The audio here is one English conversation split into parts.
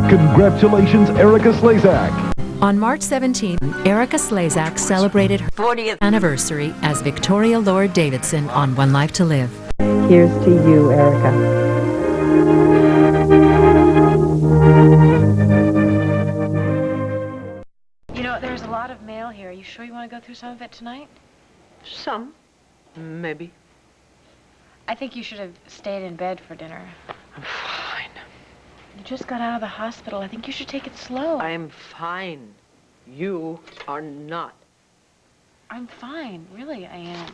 Congratulations, Erika SLEZAK. On March 17, Erika SLEZAK celebrated her 40th anniversary as Victoria Lord Davidson on One Life to Live. Here's to you, Erika. You know, there's a lot of mail here. Are you sure you want to go through some of it tonight? Some. Maybe. I think you should have stayed in bed for dinner. I'm fine. You just got out of the hospital. I think you should take it slow. I'm fine. You are not. I'm fine. Really, I am.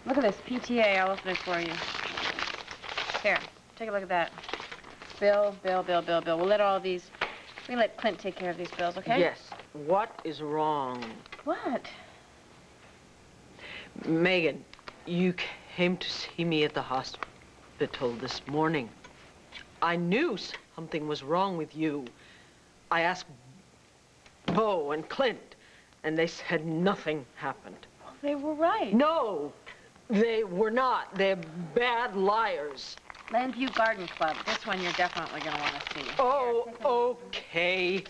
Look at this. PTA. I'll open it for you. Here. Take a look at that. Bill. We'll let all these... We can let Clint take care of these bills, okay? Yes. What is wrong? What? Megan, you came to see me at the hospital this morning. I knew something was wrong with you. I asked Bo and Clint, and they said nothing happened. Well, they were right. No, they were not. They're bad liars. Landview Garden Club. This one you're definitely going to want to see. Oh, okay.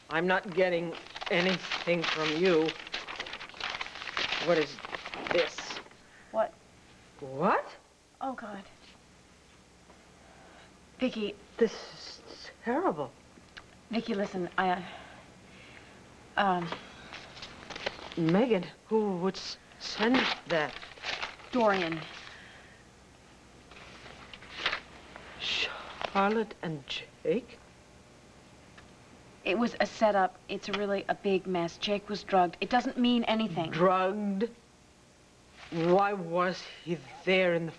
I'm not getting anything from you. What is this? What? What? Oh, God. Viki. This is terrible. Viki, listen, Megan, who would send that? Dorian. Charlotte and Jake? It was a setup. It's really a big mess. Jake was drugged. It doesn't mean anything. Drugged? Why was he there in the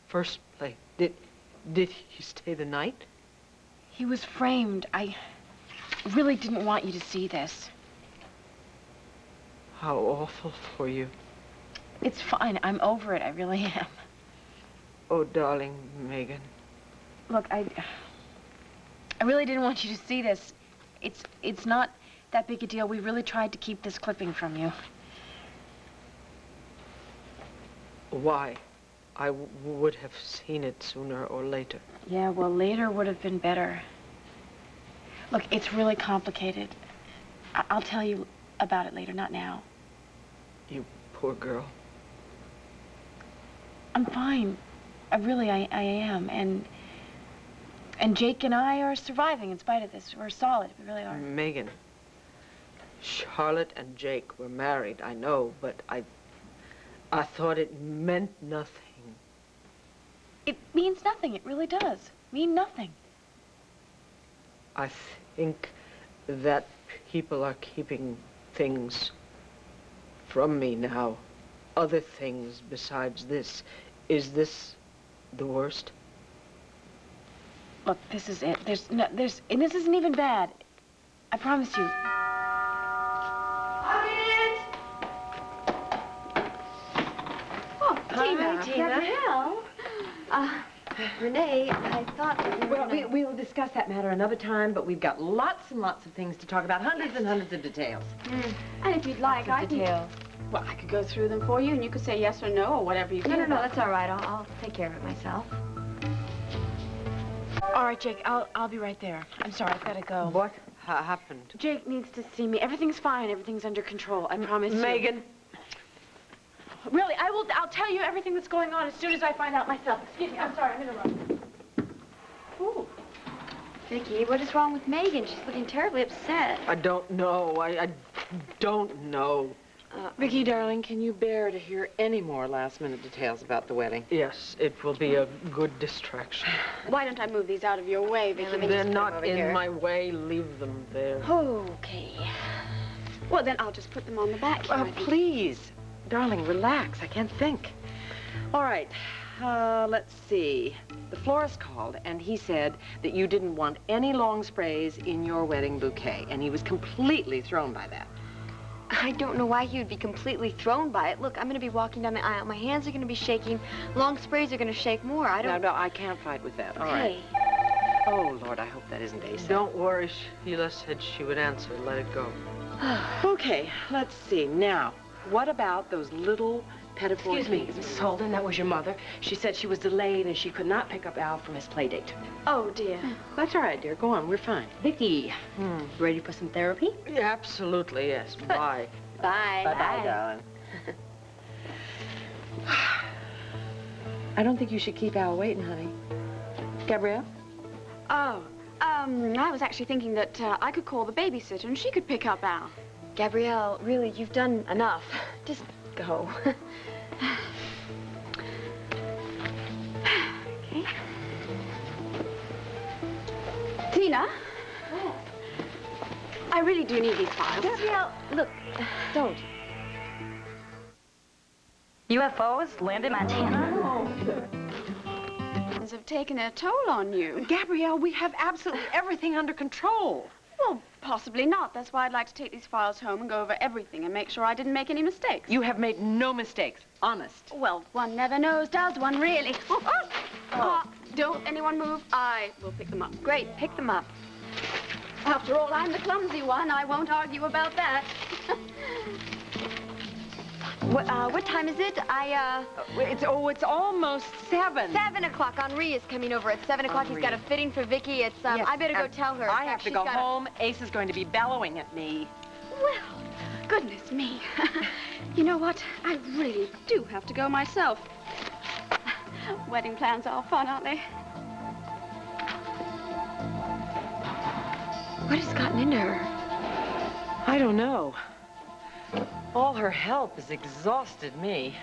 first place? Did he stay the night? He was framed. I really didn't want you to see this. How awful for you. It's fine. I'm over it. I really am. Oh, darling Megan. Look, I really didn't want you to see this. It's not that big a deal. We really tried to keep this clipping from you. Why? I would have seen it sooner or later. Yeah, well, later would have been better. Look, it's really complicated. I'll tell you about it later, not now. You poor girl. I'm fine. I am. And Jake and I are surviving in spite of this. We're solid. We really are. Megan, Charlotte and Jake were married, I know, but I thought it meant nothing. It means nothing. It really does mean nothing. I think that people are keeping things from me now. Other things besides this. Is this the worst? Look, this is it. And this isn't even bad. I promise you. Oh, Hi, Tina. Renee, I thought that we were Well, we'll discuss that matter another time, but we've got lots and lots of things to talk about, hundreds and hundreds of details. And if you'd like, I can... Well, I could go through them for you, and you could say yes or no, or whatever you can. No, that's all right. I'll take care of it myself. All right, Jake, I'll be right there. I'm sorry, I've got to go. What happened? Jake needs to see me. Everything's fine. Everything's under control. I promise you. Megan. Really, I'll tell you everything that's going on as soon as I find out myself. Excuse me, I'm sorry, I'm in a rush. Ooh. Viki, what is wrong with Megan? She's looking terribly upset. I don't know. I don't know. Viki, darling, can you bear to hear any more last-minute details about the wedding? Yes, it will be a good distraction. Why don't I move these out of your way, Viki? They're not in my way. Leave them there. Okay. Well, then I'll just put them on the back. Please. Darling, relax. I can't think. All right. Let's see. The florist called, and he said that you didn't want any long sprays in your wedding bouquet, and he was completely thrown by that. I don't know why he would be completely thrown by it. Look, I'm going to be walking down the aisle. My hands are going to be shaking. Long sprays are going to shake more. I don't... No, I can't fight with that. All right. Oh, Lord, I hope that isn't ASAP. Don't worry. Sheila said she would answer. Let it go. Okay, let's see. Now, what about those little Pettiford. Excuse me, Mrs. Holden, that was your mother. She said she was delayed and she could not pick up Al from his play date. Oh, dear. That's all right, dear. Go on. We're fine. Viki. Ready for some therapy? Yeah, absolutely, yes. Bye. Bye. Bye-bye, darling. I don't think you should keep Al waiting, honey. Gabrielle? Oh, I was actually thinking that I could call the babysitter and she could pick up Al. Gabrielle, really, you've done enough. Just go. Okay. Tina? I really do need these files. Gabrielle, look, don't. UFOs landed in Montana? Have taken a toll on you. Gabrielle, we have absolutely everything under control. Well, possibly not. That's why I'd like to take these files home and go over everything and make sure I didn't make any mistakes. You have made no mistakes. Honest. Well, one never knows, does one, really? Don't anyone move. I will pick them up. Great, pick them up. After all, I'm the clumsy one. I won't argue about that. What time is it? It's almost 7. 7 o'clock. Henri is coming over at 7 o'clock. He's got a fitting for Viki. It's, Yes, I better go tell her. I have to go home. Ace is going to be bellowing at me. Well, goodness me. You know what? I really do have to go myself. Wedding plans are fun, aren't they? What has gotten into her? I don't know. All her help has exhausted me.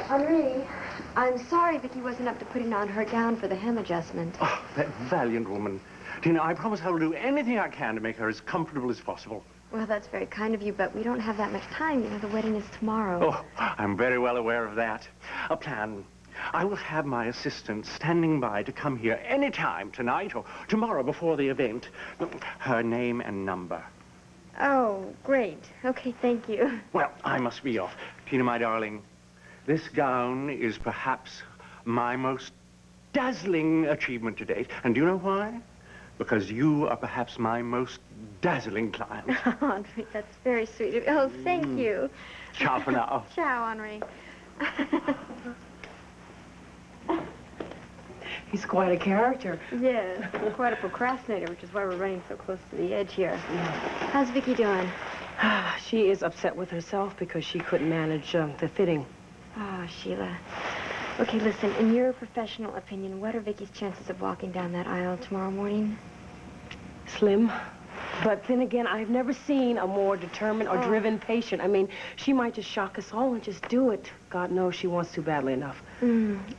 Henri, I'm sorry Viki wasn't up to putting on her gown for the hem adjustment. Oh, that valiant woman. Tina, I promise I will do anything I can to make her as comfortable as possible. Well, that's very kind of you, but we don't have that much time. You know, the wedding is tomorrow. Oh, I'm very well aware of that. A plan. I will have my assistant standing by to come here any time tonight or tomorrow before the event. Her name and number. Oh, great. Okay, thank you. Well, I must be off. Tina, my darling, this gown is perhaps my most dazzling achievement to date. And do you know why? Because you are perhaps my most dazzling client. Oh, that's very sweet of you. Oh, thank you. Ciao for now. Ciao, Henri. He's quite a character. Yes, quite a procrastinator, which is why we're running so close to the edge here. How's Viki doing? She is upset with herself because she couldn't manage the fitting. Oh, Sheila. Okay, listen, in your professional opinion, what are Viki's chances of walking down that aisle tomorrow morning? Slim. But then again, I've never seen a more determined or driven patient. I mean, she might just shock us all and just do it. God knows she wants to badly enough.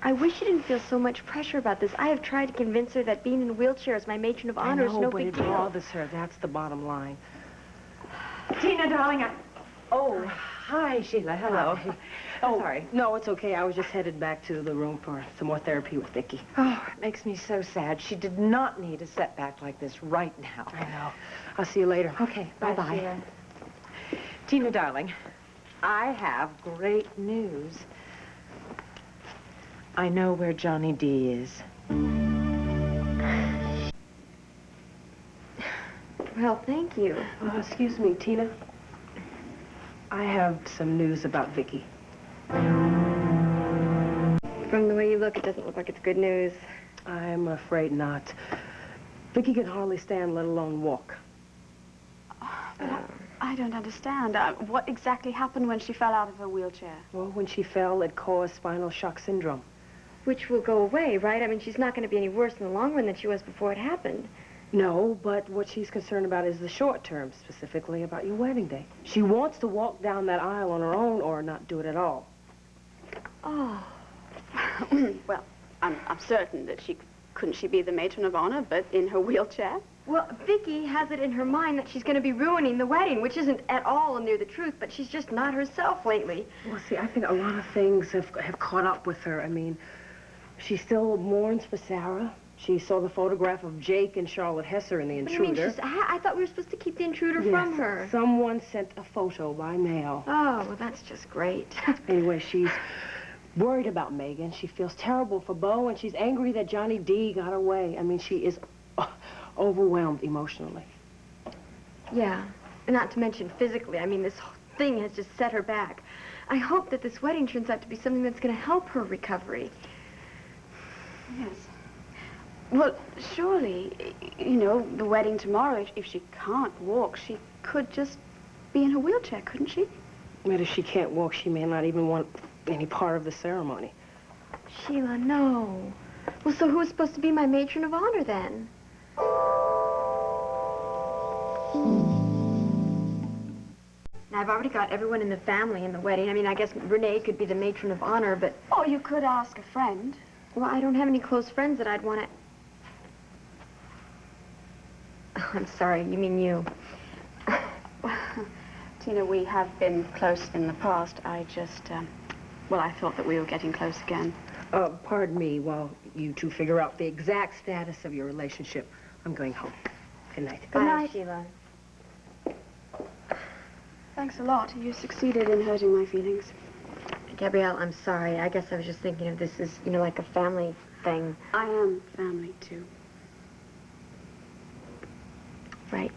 I wish she didn't feel so much pressure about this. I have tried to convince her that being in a wheelchair as my matron of honor is no big deal. It bothers her. That's the bottom line. Tina, darling, Oh, hi, Sheila. Hello. Oh, sorry. No, it's okay. I was just headed back to the room for some more therapy with Viki. Oh, it makes me so sad. She did not need a setback like this right now. I know. I'll see you later. Okay, bye-bye. Sheila. Tina, darling, I have great news. I know where Johnny D is. Well, thank you. Excuse me, Tina. I have some news about Viki. From the way you look, it doesn't look like it's good news. I'm afraid not. Viki can hardly stand, let alone walk. I don't understand. What exactly happened when she fell out of her wheelchair? Well, when she fell, it caused spinal shock syndrome. Which will go away, right? I mean, she's not going to be any worse in the long run than she was before it happened. No, but what she's concerned about is the short term, specifically about your wedding day. She wants to walk down that aisle on her own or not do it at all. Oh. Well, I'm certain that couldn't she be the matron of honor, but in her wheelchair? Well, Viki has it in her mind that she's going to be ruining the wedding, which isn't at all near the truth, but she's just not herself lately. Well, see, I think a lot of things have caught up with her. I mean, she still mourns for Sarah. She saw the photograph of Jake and Charlotte Hesser in The Intruder. I thought we were supposed to keep the intruder from her. Someone sent a photo by mail. Oh, well, that's just great. Anyway, she's worried about Megan. She feels terrible for Beau, and she's angry that Johnny D got away. I mean, she is overwhelmed emotionally. Yeah, not to mention physically. I mean, this thing has just set her back. I hope that this wedding turns out to be something that's going to help her recovery. Yes. Well, surely, you know, the wedding tomorrow, if she can't walk, she could just be in her wheelchair, couldn't she? But if she can't walk, she may not even want any part of the ceremony. Sheila, no. Well, so who's supposed to be my matron of honor then? Now, I've already got everyone in the family in the wedding. I mean, I guess Renee could be the matron of honor, but... Or you could ask a friend. Well, I don't have any close friends that I'd want to... Oh, I'm sorry, you mean you. Tina, we have been close in the past. I just, well, I thought that we were getting close again. Pardon me while you two figure out the exact status of your relationship. I'm going home. Good night. Good night, Sheila. Thanks a lot. You succeeded in hurting my feelings. Gabrielle, I'm sorry. I guess I was just thinking of this as, you know, like a family thing. I am family, too. Right.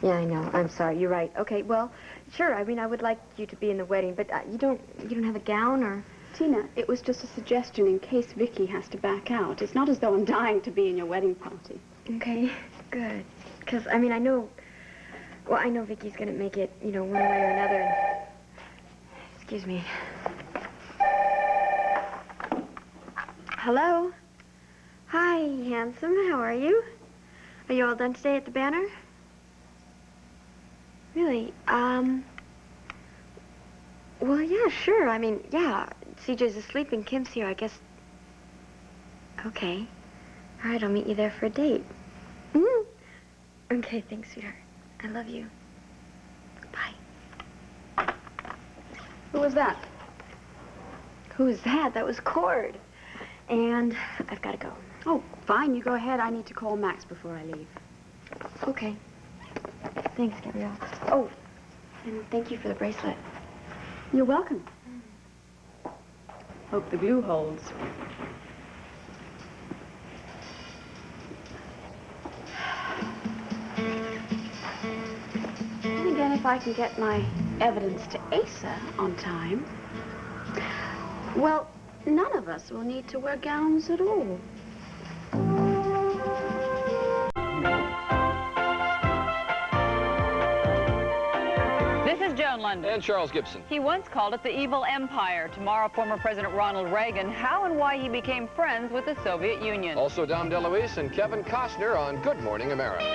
Yeah, I know. I'm sorry. You're right. Okay, well, sure. I mean, I would like you to be in the wedding, but you don't have a gown or... Tina, it was just a suggestion in case Viki has to back out. It's not as though I'm dying to be in your wedding party. Okay, good. Because, I mean, I know Viki's going to make it, you know, one way or another. Excuse me. Hello? Hi, handsome. How are you? Are you all done today at the Banner? Really? Well, yeah, sure. I mean, yeah. CJ's asleep and Kim's here, I guess. Okay. All right, I'll meet you there for a date. Okay, thanks, sweetheart. I love you. Bye. Who was that? Who was that? That was Cord. And I've got to go. Oh, fine. You go ahead. I need to call Max before I leave. Okay. Thanks, Gabrielle. Oh, and thank you for the bracelet. You're welcome. Hope the glue holds. And again, if I can get my evidence to Asa on time, well, none of us will need to wear gowns at all. London. And Charles Gibson. He once called it the evil empire. Tomorrow, former President Ronald Reagan, how and why he became friends with the Soviet Union. Also, Dom DeLuise and Kevin Costner on Good Morning America.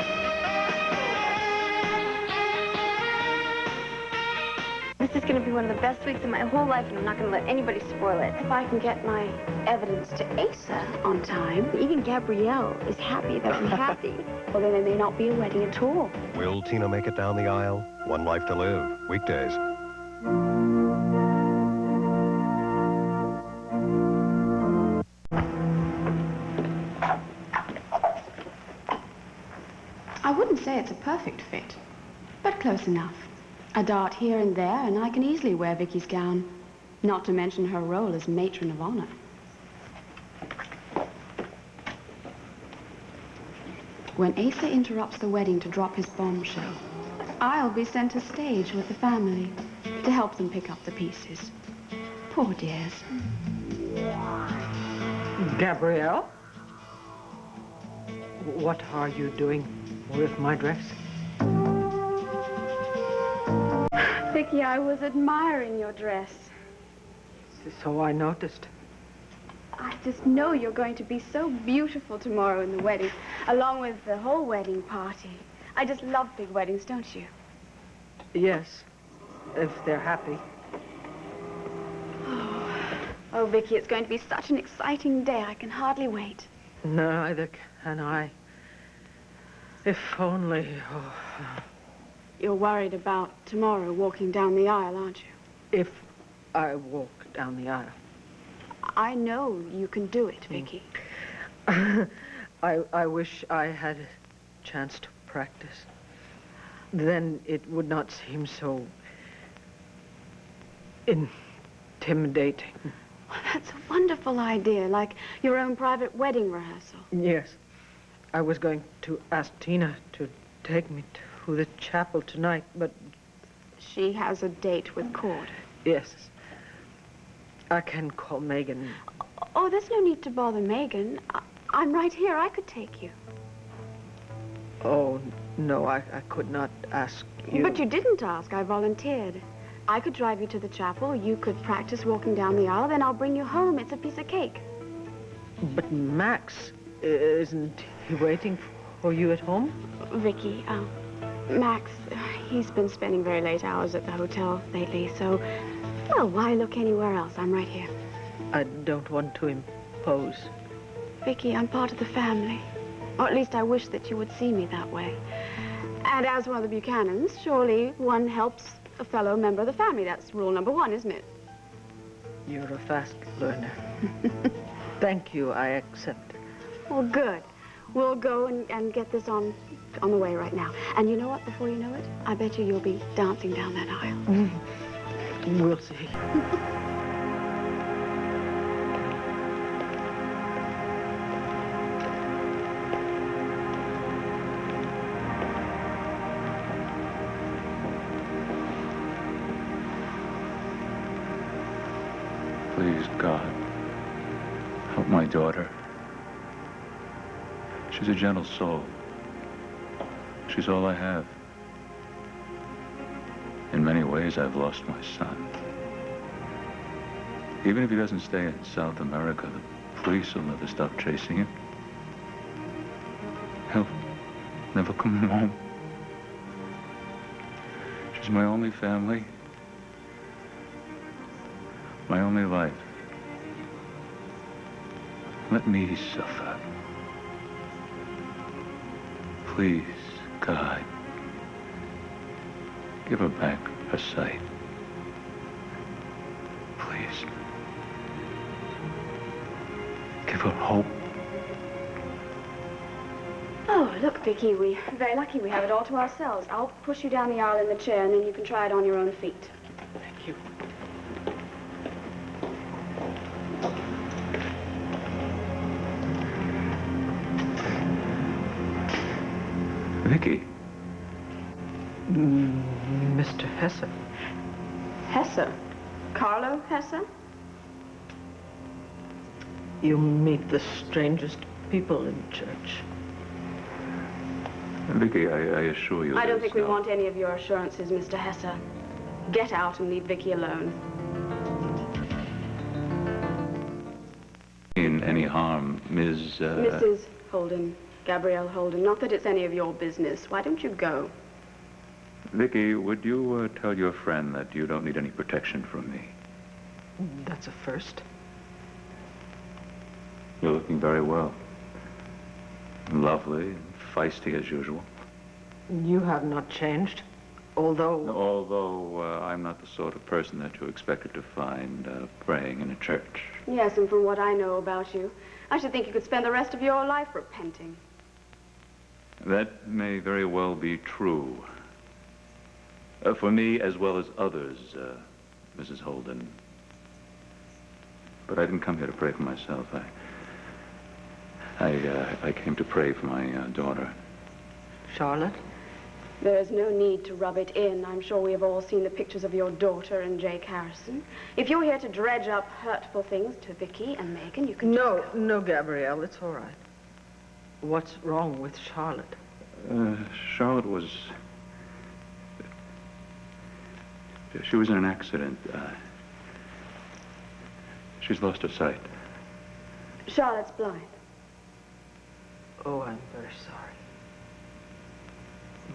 This is going to be one of the best weeks of my whole life, and I'm not going to let anybody spoil it. If I can get my evidence to Asa on time, even Gabrielle is happy that I'm happy. Well, then there may not be a wedding at all. Will Tina make it down the aisle? One Life to Live, weekdays. I wouldn't say it's a perfect fit, but close enough. A dart here and there, and I can easily wear Viki's gown, not to mention her role as matron of honor. When Asa interrupts the wedding to drop his bombshell, I'll be center stage with the family to help them pick up the pieces. Poor dears. Gabrielle? What are you doing with my dress? Viki, I was admiring your dress. So I noticed. I just know you're going to be so beautiful tomorrow in the wedding, along with the whole wedding party. I just love big weddings, don't you? Yes, if they're happy. Oh, Viki, it's going to be such an exciting day. I can hardly wait. Neither can I. If only... Oh. You're worried about tomorrow walking down the aisle, aren't you? If I walk down the aisle. I know you can do it, Viki. I wish I had a chance to practice. Then it would not seem so intimidating. Well, that's a wonderful idea, like your own private wedding rehearsal. Yes. I was going to ask Tina to take me to the chapel tonight, but She has a date with Cord. Yes. I can call Megan. Oh, there's no need to bother Megan. I'm right here. I could take you. Oh, no, I could not ask you. But you didn't ask. I volunteered. I could drive you to the chapel. You could practice walking down the aisle. Then I'll bring you home. It's a piece of cake. But Max, isn't he waiting for you at home? Viki, Max, he's been spending very late hours at the hotel lately, so, well, why look anywhere else? I'm right here. I don't want to impose. Viki, I'm part of the family. Or at least I wish that you would see me that way. And as one of the Buchanans, surely one helps a fellow member of the family. That's rule number 1, isn't it? You're a fast learner. Thank you, I accept. Well, good. We'll go and get this on the way right now. And you know what? Before you know it, I bet you'll be dancing down that aisle. We'll see. Please, God, help my daughter. She's a gentle soul. She's all I have. In many ways, I've lost my son. Even if he doesn't stay in South America, the police will never stop chasing him. He'll never come home. She's my only family. My only life. Let me suffer. Please, God, give her back her sight. Please. Give her hope. Oh, look, Viki, we're very lucky we have it all to ourselves. I'll push you down the aisle in the chair, and then you can try it on your own feet. Thank you. Viki. Mr. Hesser. Hesser? Carlo Hesser? You meet the strangest people in church. Viki, I assure you. I don't think we want any of your assurances, Mr. Hesser. Get out and leave Viki alone. In any harm, Ms. Mrs. Holden. Gabrielle Holden. Not that it's any of your business. Why don't you go? Viki, would you tell your friend that you don't need any protection from me? That's a first. You're looking very well. Lovely, feisty as usual. You have not changed, although... Although I'm not the sort of person that you expected to find praying in a church. Yes, and from what I know about you, I should think you could spend the rest of your life repenting. That may very well be true. For me as well as others, Mrs. Holden. But I didn't come here to pray for myself. I came to pray for my daughter. Charlotte? There is no need to rub it in. I'm sure we have all seen the pictures of your daughter and Jake Harrison. If you're here to dredge up hurtful things to Viki and Megan, you can... No, Gabrielle, it's all right. What's wrong with Charlotte? Charlotte was... She was in an accident. She's lost her sight. Charlotte's blind. Oh, I'm very sorry.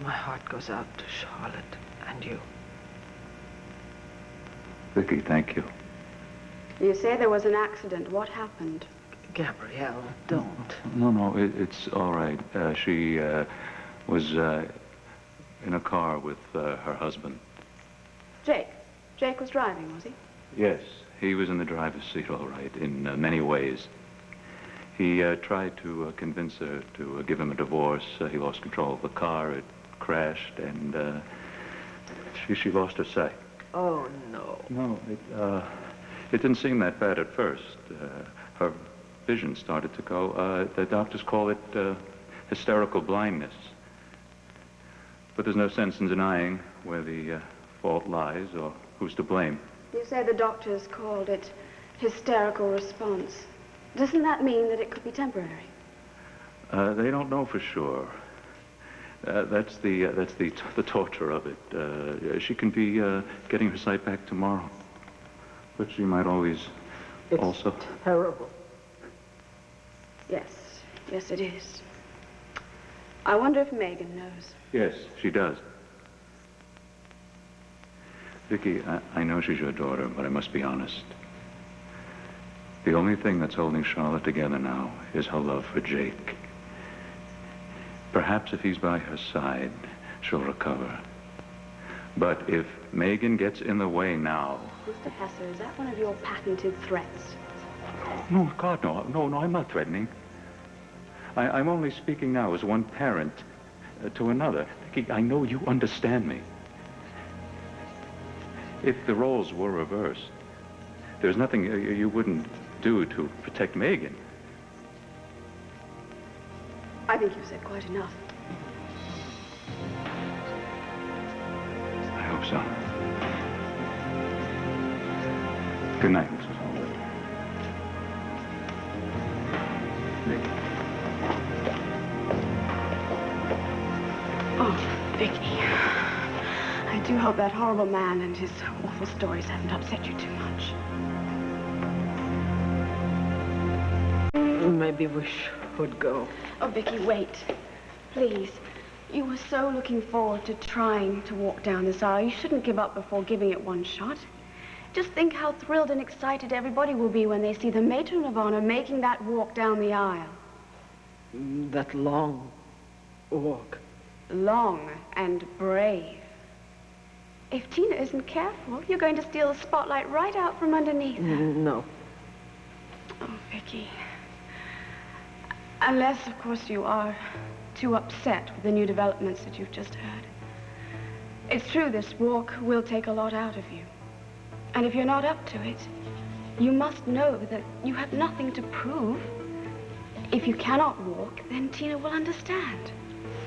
My heart goes out to Charlotte and you. Viki, thank you. You say there was an accident. What happened? Gabrielle, don't. No, it's all right. She was in a car with her husband. Jake? Jake was driving, was he? Yes, he was in the driver's seat, all right, in many ways. He tried to convince her to give him a divorce. He lost control of the car. It crashed, and she lost her sight. Oh, no. No, it didn't seem that bad at first. Her vision started to go. The doctors call it hysterical blindness. But there's no sense in denying where the fault lies or who's to blame. You say the doctors called it hysterical response. Doesn't that mean that it could be temporary? They don't know for sure. That's the torture of it. She can be getting her sight back tomorrow, but she might always also. Terrible. Yes, it is. I wonder if Megan knows. Yes, she does. Viki, I know she's your daughter, but I must be honest. The only thing that's holding Charlotte together now is her love for Jake. Perhaps if he's by her side, she'll recover. But if Megan gets in the way now... Mr. Hesser, is that one of your patented threats? No, God, no, I'm not threatening. I'm only speaking now as one parent to another. Viki, I know you understand me. If the roles were reversed, there's nothing you wouldn't do to protect Megan. I think you've said quite enough. I hope so. Good night, Mrs. Holwood. Oh, Viki. I do hope that horrible man and his awful stories haven't upset you too much. Maybe we should go. Oh, Viki, wait. Please. You were so looking forward to trying to walk down this aisle. You shouldn't give up before giving it one shot. Just think how thrilled and excited everybody will be when they see the matron of honor making that walk down the aisle. That long walk. Long and brave. If Tina isn't careful, you're going to steal the spotlight right out from underneath her. No. Oh, Viki. Unless, of course, you are too upset with the new developments that you've just heard. It's true, this walk will take a lot out of you. And if you're not up to it, you must know that you have nothing to prove. If you cannot walk, then Tina will understand.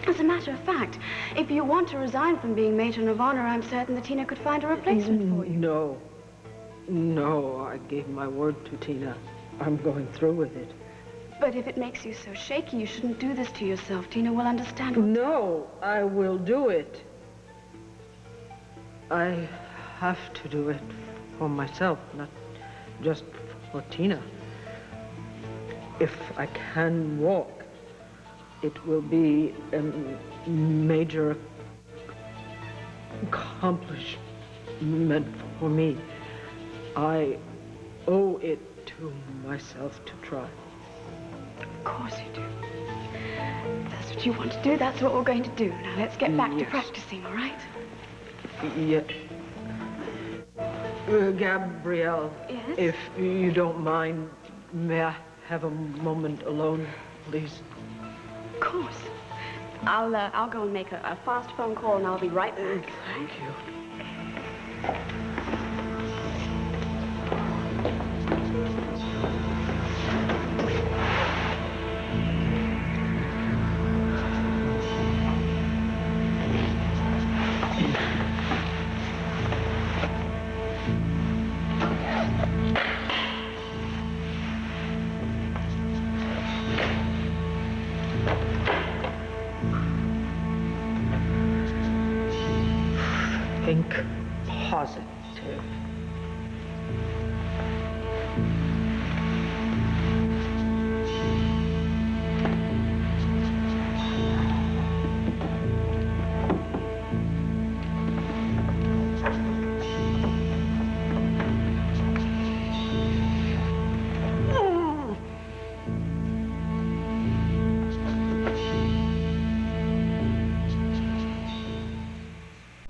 As a matter of fact, if you want to resign from being matron of honor, I'm certain that Tina could find a replacement for you. No, I gave my word to Tina. I'm going through with it. But if it makes you so shaky, you shouldn't do this to yourself. Tina will understand. No, I will do it. I have to do it for myself, not just for Tina. If I can walk, it will be a major accomplishment for me. I owe it to myself to try. Of course you do. That's what you want to do. That's what we're going to do. Now let's get back to practicing, all right? Yeah. Gabrielle, yes? If you don't mind, may I have a moment alone, please? Of course. I'll go and make a fast phone call, and I'll be right back. Thank you. Think positive.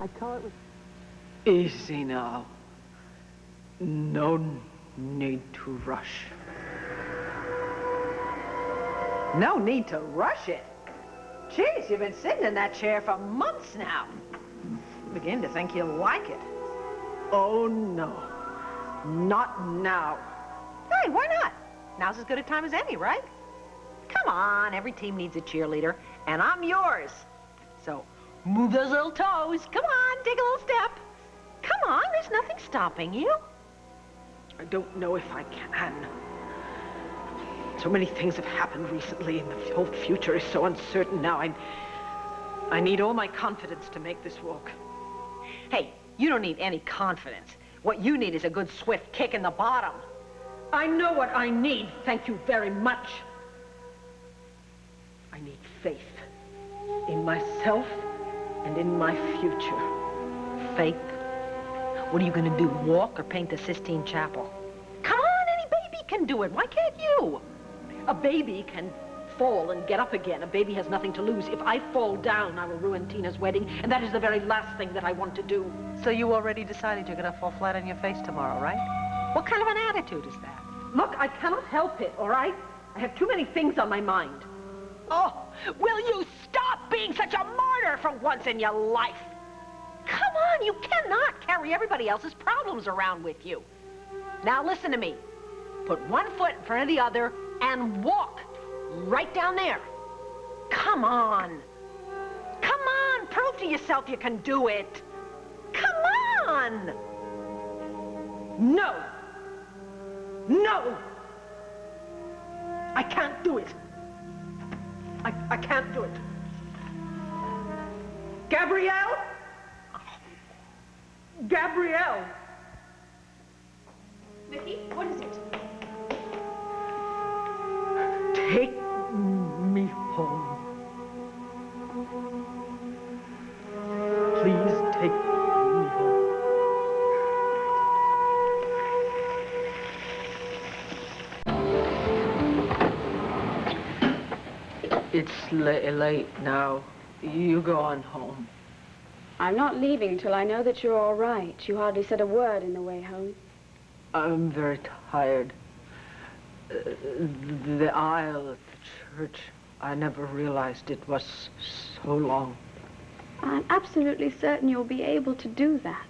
I thought it was... Easy now. No need to rush. No need to rush it. Jeez, you've been sitting in that chair for months now. I begin to think you'll like it. Oh, no. Not now. Hey, why not? Now's as good a time as any, right? Come on, every team needs a cheerleader, and I'm yours. So, move those little toes. Come on, take a little step. Come on, there's nothing stopping you. I don't know if I can. So many things have happened recently, and the whole future is so uncertain now. I need all my confidence to make this walk. Hey, you don't need any confidence. What you need is a good swift kick in the bottom. I know what I need, thank you very much. I need faith in myself and in my future. Faith? What are you gonna do, walk or paint the Sistine Chapel? Come on, any baby can do it. Why can't you? A baby can fall and get up again. A baby has nothing to lose. If I fall down, I will ruin Tina's wedding, and that is the very last thing that I want to do. So you already decided you're gonna fall flat on your face tomorrow, right? What kind of an attitude is that? Look, I cannot help it, all right? I have too many things on my mind. Oh, will you stop being such a martyr for once in your life? Come on, you cannot carry everybody else's problems around with you. Now listen to me. Put one foot in front of the other and walk right down there. Come on. Come on, prove to yourself you can do it. Come on. No. No. I can't do it. I can't do it. Gabrielle? Gabrielle! Viki, what is it? Take me home. Please take me home. It's late now. You go on home. I'm not leaving till I know that you're all right. You hardly said a word in the way home. I'm very tired. The aisle at the church, I never realized it was so long. I'm absolutely certain you'll be able to do that.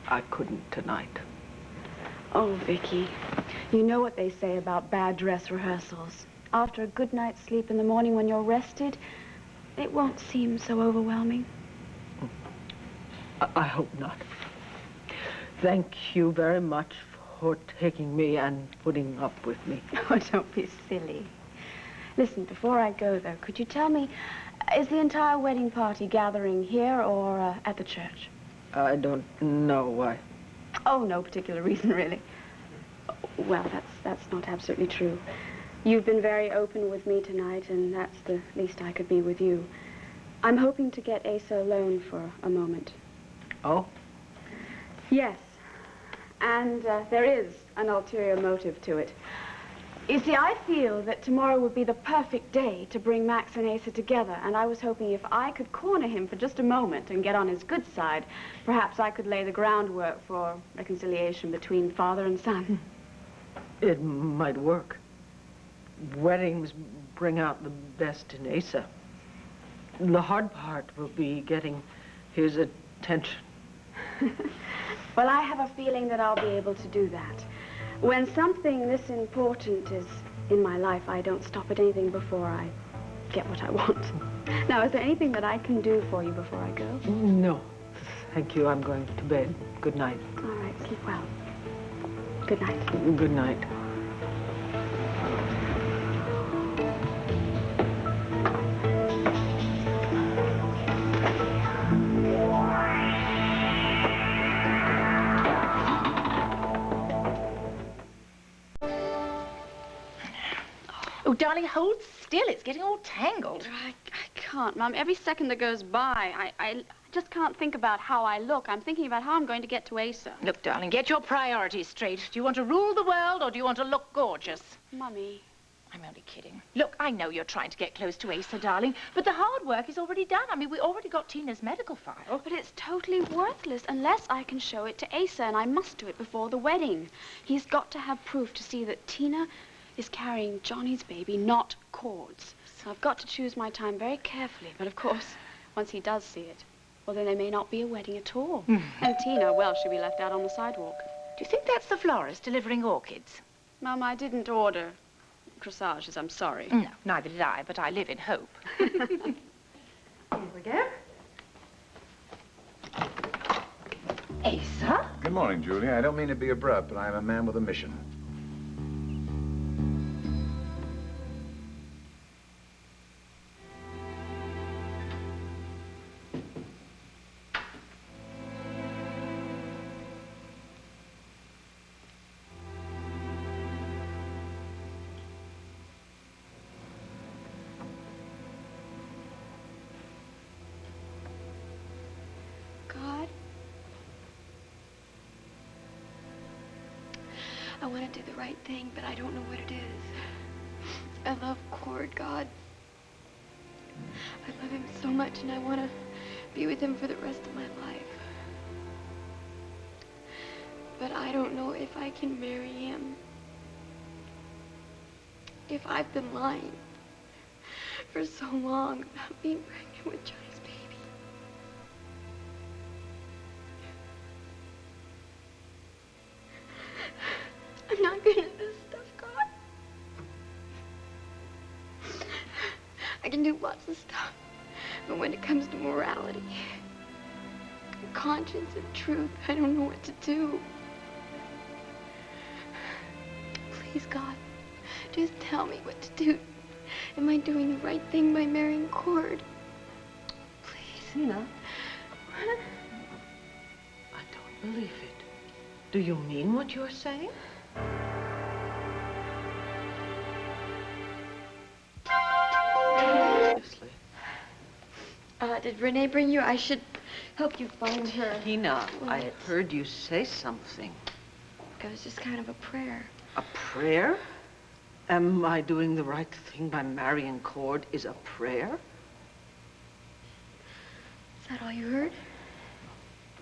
I couldn't tonight. Oh, Viki, you know what they say about bad dress rehearsals. After a good night's sleep in the morning when you're rested, it won't seem so overwhelming. I hope not. Thank you very much for taking me and putting up with me. Oh, don't be silly. Listen, before I go, though, could you tell me, is the entire wedding party gathering here or at the church? I don't know why. Oh, no particular reason, really. Well, that's not absolutely true. You've been very open with me tonight, and that's the least I could be with you. I'm hoping to get Asa alone for a moment. Oh? Yes. And there is an ulterior motive to it. You see, I feel that tomorrow would be the perfect day to bring Max and Asa together, and I was hoping if I could corner him for just a moment and get on his good side, perhaps I could lay the groundwork for reconciliation between father and son. It might work. Weddings bring out the best in Asa. The hard part will be getting his attention. Well, I have a feeling that I'll be able to do that. When something this important is in my life, I don't stop at anything before I get what I want. Now, is there anything that I can do for you before I go? No. Thank you. I'm going to bed. Good night. All right. Sleep well. Good night. Good night. Oh, darling, hold still. It's getting all tangled. I can't, Mum. Every second that goes by, I just can't think about how I look. I'm thinking about how I'm going to get to Asa. Look, darling, get your priorities straight. Do you want to rule the world or do you want to look gorgeous? Mummy. I'm only kidding. Look, I know you're trying to get close to Asa, darling, but the hard work is already done. I mean, we already got Tina's medical file. But it's totally worthless unless I can show it to Asa, and I must do it before the wedding. He's got to have proof to see that Tina is carrying Johnny's baby, not Cord's. So I've got to choose my time very carefully, but of course, once he does see it, well, then there may not be a wedding at all. And Tina, well, she'll be left out on the sidewalk. Do you think that's the florist delivering orchids? Mum, I didn't order corsages, I'm sorry. No, neither did I, but I live in hope. Here we go. Asa? Good morning, Julia. I don't mean to be abrupt, but I am a man with a mission. God, I want to do the right thing, but I don't know what it is. I love Cord, God. I love him so much, and I want to be with him for the rest of my life. But I don't know if I can marry him. If I've been lying for so long about being pregnant with Johnny's baby. I'm not good at this stuff, God. I can do lots of stuff, but when it comes to morality, conscience and truth, I don't know what to do. Please, God, just tell me what to do. Am I doing the right thing by marrying Cord? Please. Tina, I don't believe it. Do you mean what you're saying? Seriously. Did Renee bring you? I should help you find her. Tina, I heard you say something. It was just kind of a prayer. A prayer? Am I doing the right thing by marrying Cord is a prayer? Is that all you heard?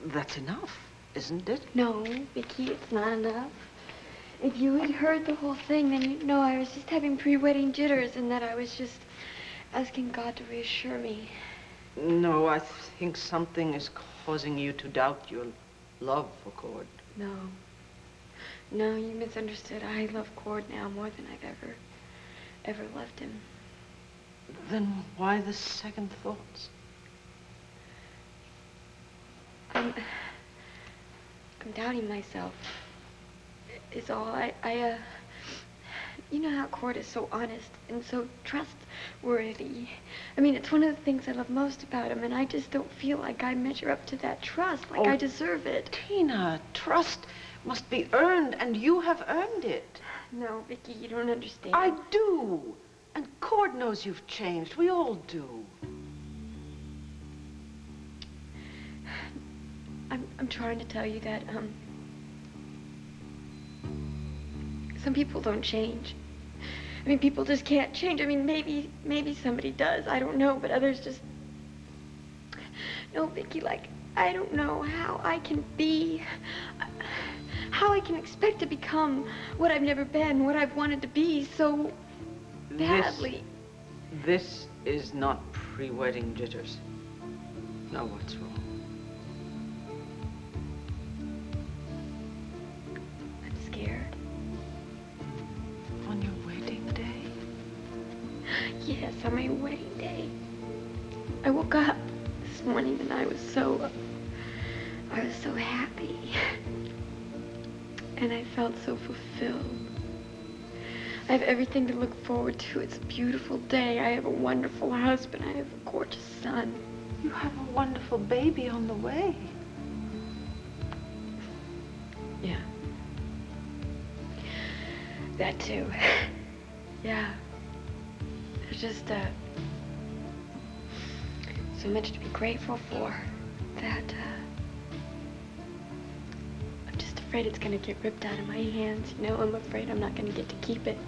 That's enough, isn't it? No, Viki, it's not enough. If you had heard the whole thing, then you'd know I was just having pre-wedding jitters and that I was just asking God to reassure me. No, I think something is causing you to doubt your love for Cord. No. No, you misunderstood. I love Cord now more than I've ever loved him. Then why the second thoughts? I'm doubting myself. Is all. You know how Cord is so honest and so trustworthy. I mean, it's one of the things I love most about him, and I just don't feel like I measure up to that trust, like I deserve it. Tina, trust must be earned, and you have earned it. No, Viki, you don't understand. I do. And Cord knows you've changed. We all do. I'm trying to tell you that, some people don't change. I mean, people just can't change. I mean, maybe somebody does. I don't know, but others just... No, Viki, like, I don't know how I can be... How I can expect to become what I've never been, what I've wanted to be so badly. This is not pre-wedding jitters. Now what's wrong? I'm scared. On your wedding day? Yes, on my wedding day. I woke up this morning and I was so happy. And I felt so fulfilled. I have everything to look forward to. It's a beautiful day. I have a wonderful husband. I have a gorgeous son. You have a wonderful baby on the way. Yeah. That too. Yeah. There's just so much to be grateful for that I'm just afraid it's gonna get ripped out of my hands. You know, I'm afraid I'm not gonna get to keep it.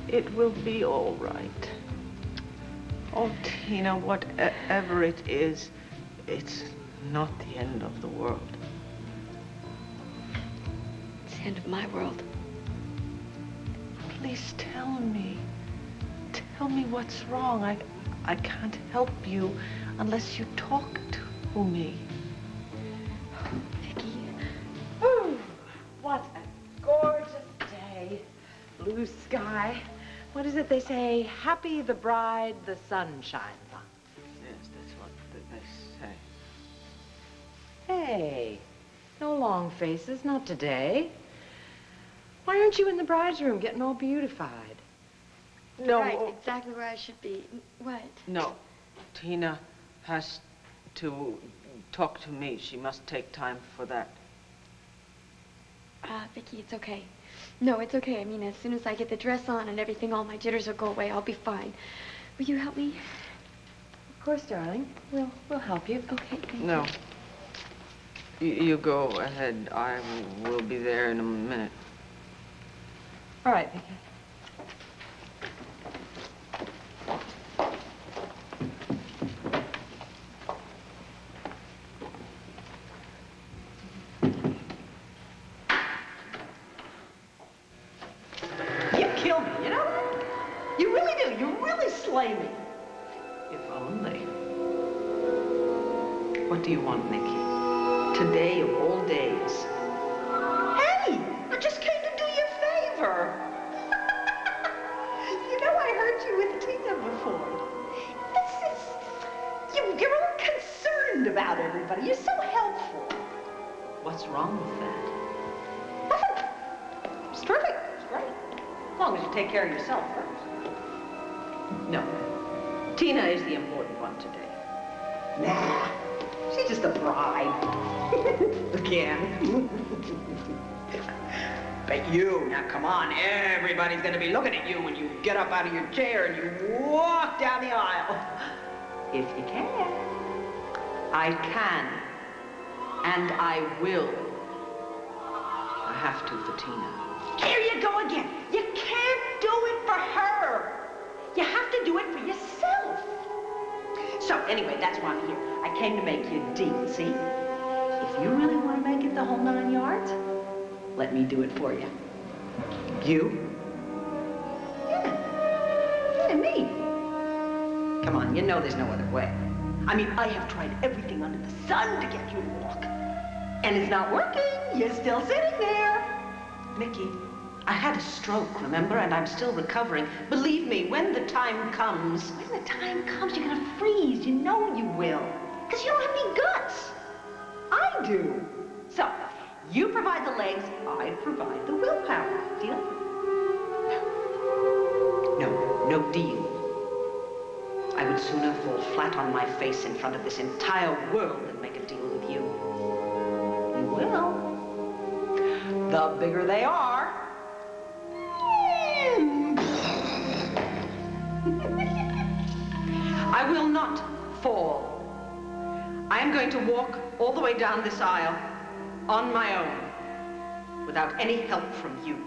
It will be all right. Oh, Tina, whatever it is, it's not the end of the world. It's the end of my world. Please tell me. Tell me what's wrong. I can't help you unless you talk to me. Viki. Ooh, what a gorgeous day. Blue sky. What is it they say? Happy the bride the sun shines on. Yes, that's what they say. Hey, no long faces, not today. Why aren't you in the bride's room getting all beautified? No. Right, exactly where I should be. What? No. Tina has to talk to me. She must take time for that. Viki, it's okay. No, it's okay. I mean, as soon as I get the dress on and everything, all my jitters will go away. I'll be fine. Will you help me? Of course, darling. We'll help you. Okay, thank you. No. You go ahead. I will be there in a minute. All right, Viki. You kill me, you know that? You really do. You really slay me. If only. What do you want, Niki? Today of all days. Hey, I just came to do you a favor. You know, I heard you with Tina before. You're all concerned about everybody. You're so helpful. What's wrong with that? Nothing. It's terrific. It's great. As long as you take care of yourself first. No. Tina is the important one today. Nah, she's just a bride. Again. But you, now come on, everybody's gonna be looking at you when you get up out of your chair and you walk down the aisle. If you can. I can. And I will. I have to for Tina. Here you go again. You can't do it for her. You have to do it for yourself. So anyway, that's why I'm here. I came to make you a deal, see? If you really want to make it the whole 9 yards, let me do it for you. You? Yeah, me. Come on, you know there's no other way. I mean, I have tried everything under the sun to get you to walk. And it's not working. You're still sitting there. Niki, I had a stroke, remember? And I'm still recovering. Believe me, when the time comes... When the time comes, you're gonna freeze. You know you will. Because you don't have any guts. I do. So, you provide the legs, I provide the willpower. Deal? No deal. I would sooner fall flat on my face in front of this entire world than make a deal with you. You will. The bigger they are. I will not fall. I am going to walk all the way down this aisle on my own, without any help from you.